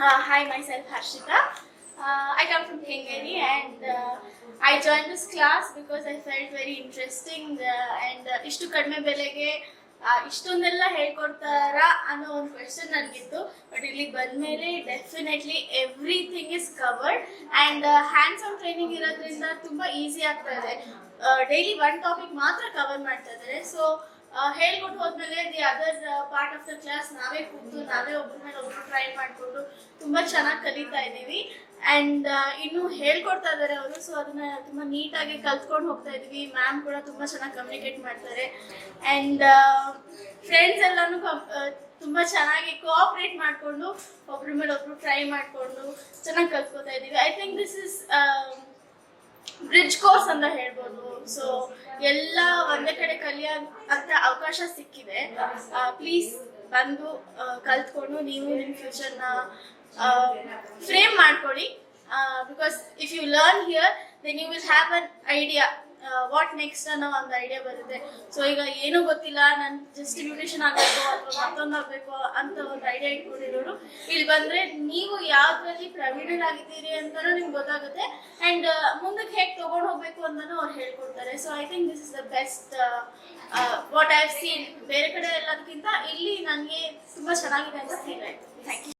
Hi, myself Harshita. I come from Kengeri and I joined this class because I felt very interesting and ಇಷ್ಟು ಕಡಿಮೆ ಬೆಲೆಗೆ ಇಷ್ಟೊಂದೆಲ್ಲ ಹೇಳ್ಕೊಡ್ತಾರಾ ಅನ್ನೋ ಒಂದು ಕ್ವೆಶನ್ ನನಗಿತ್ತು. ಬಟ್ ಇಲ್ಲಿ ಬಂದಮೇಲೆ definitely everything is covered and hands on training ಇರೋದ್ರಿಂದ ತುಂಬ ಈಸಿ ಆಗ್ತಾ ಇದೆ. ಡೈಲಿ ಒನ್ ಟಾಪಿಕ್ ಮಾತ್ರ ಕವರ್ ಮಾಡ್ತಾ ಇದ್ದಾರೆ. ಸೊ ಹೇಳ್ಕೊಟ್ಟು ಹೋದ್ಮೇಲೆ the other part of the class ನಾವೇ ಕೂತು ನಾವೇ ಒಬ್ಬರ ಮೇಲೆ ಒಬ್ರು ಟ್ರೈ ಮಾಡಿಕೊಂಡು ತುಂಬ ಚೆನ್ನಾಗಿ ಕಲಿತಾ ಇದ್ದೀವಿ ಆ್ಯಂಡ್ ಇನ್ನು ಹೇಳ್ಕೊಡ್ತಾ ಇದ್ದಾರೆ ಅವರು. ಸೊ ಅದನ್ನ ತುಂಬ ನೀಟಾಗಿ ಕಲ್ತ್ಕೊಂಡು ಹೋಗ್ತಾ ಇದ್ದೀವಿ. ಮ್ಯಾಮ್ ಕೂಡ ತುಂಬ ಚೆನ್ನಾಗಿ ಕಮ್ಯುನಿಕೇಟ್ ಮಾಡ್ತಾರೆ ಆ್ಯಂಡ್ ಫ್ರೆಂಡ್ಸ್ ಎಲ್ಲನೂ ತುಂಬ ಚೆನ್ನಾಗಿ ಕೋಆಪ್ರೇಟ್ ಮಾಡಿಕೊಂಡು ಒಬ್ರ ಮೇಲೆ ಒಬ್ರು ಟ್ರೈ ಮಾಡಿಕೊಂಡು ಚೆನ್ನಾಗಿ ಕಲ್ತ್ಕೋತಾ ಇದ್ದೀವಿ. I think this is bridge course ಅಂತ ಹೇಳ್ಬೋದು. ಸೊ ಎಲ್ಲ ಒಂದೇ ಕಡೆ ಕಲಿಯೋ ಅಂತ ಅವಕಾಶ ಸಿಕ್ಕಿದೆ. ಪ್ಲೀಸ್ ಬಂದು ಕಲ್ತ್ಕೊಂಡು ನೀವು ನಿಮ್ಮ ಫ್ಯೂಚರ್ನ ಫ್ರೇಮ್ ಮಾಡ್ಕೊಳ್ಳಿ. Because if you learn here then you will have an idea what next ಅನ್ನೋ ಒಂದು ಐಡಿಯಾ ಬರುತ್ತೆ. ಸೊ ಈಗ ಏನೂ ಗೊತ್ತಿಲ್ಲ, ನಾನು ಜಸ್ಟ್ ಬ್ಯೂಟಿಷಿಯನ್ ಆಗಬೇಕು ಅಥವಾ ಮತ್ತೊಂದು ಆಗಬೇಕು ಅಂತ ಒಂದು ಐಡಿಯಾ ಇಟ್ಕೊಂಡಿರೋರು ಇಲ್ಲಿ ಬಂದರೆ ನೀವು ಯಾವುದ್ರಲ್ಲಿ ಪ್ರವೀಣರಾಗಿದ್ದೀರಿ ಅಂತಲೂ ನಿಮ್ಗೆ ಗೊತ್ತಾಗುತ್ತೆ ಆ್ಯಂಡ್ ಮುಂದಕ್ಕೆ ಹೇಗೆ ತೊಗೊಂಡು ಹೋಗಬೇಕು ಅಂತಲೂ ಅವ್ರು ಹೇಳ್ಕೊಡ್ತಾರೆ. So I think this is the best what I have seen. ಬೇರೆ ಕಡೆ ಎಲ್ಲದಕ್ಕಿಂತ ಇಲ್ಲಿ ನನಗೆ ತುಂಬ ಚೆನ್ನಾಗಿದೆ ಅಂತ ಫೀಲ್ ಆಯಿತು. Thank you.